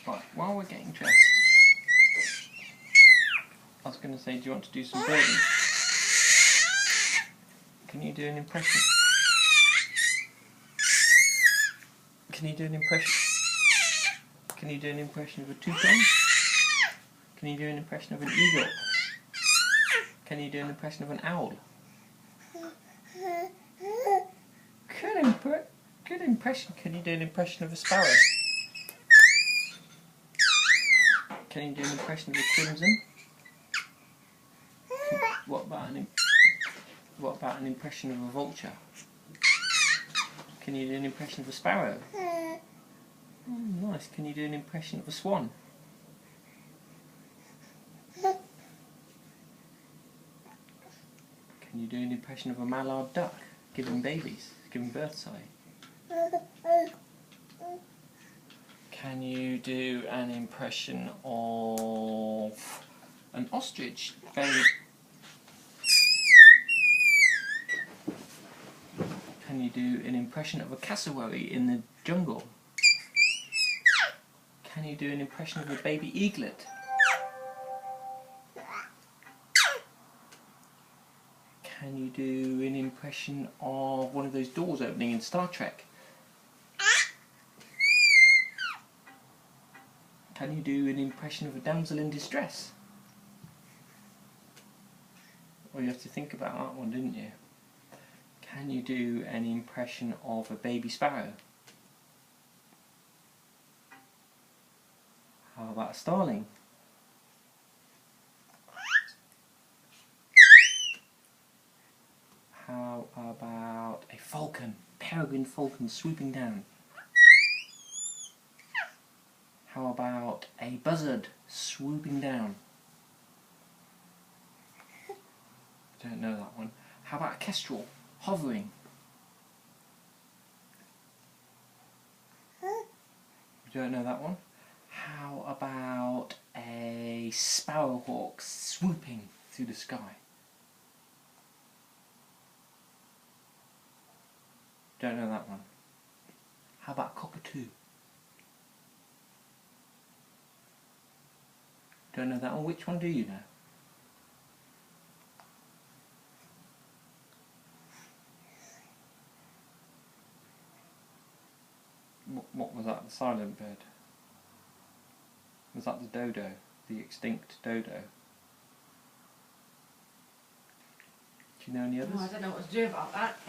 Right, while we're getting dressed, I was going to say, do you want to do some birding? Can you do an impression? Can you do an impression? Can you do an impression of a toucan? Can you do an impression of an eagle? Can you do an impression of an owl? Good impression. Can you do an impression of a sparrow? Can you do an impression of a crimson? What about an impression of a vulture? Can you do an impression of a sparrow? Oh, nice. Can you do an impression of a swan? Can you do an impression of a mallard duck giving birth, sorry? Can you do an impression of an ostrich? Can you do an impression of a cassowary in the jungle? Can you do an impression of a baby eaglet? Can you do an impression of one of those doors opening in Star Trek? Can you do an impression of a damsel in distress? Well, you have to think about that one, didn't you? Can you do an impression of a baby sparrow? How about a starling? How about a falcon, peregrine falcon swooping down? How about a buzzard swooping down? Don't know that one. How about a kestrel hovering? Don't know that one. How about a sparrowhawk swooping through the sky? Don't know that one. How about a cockatoo? Don't know that one. Which one do you know? What was that? The silent bird? Was that the dodo? The extinct dodo? Do you know any others? Oh, I don't know what to do about that.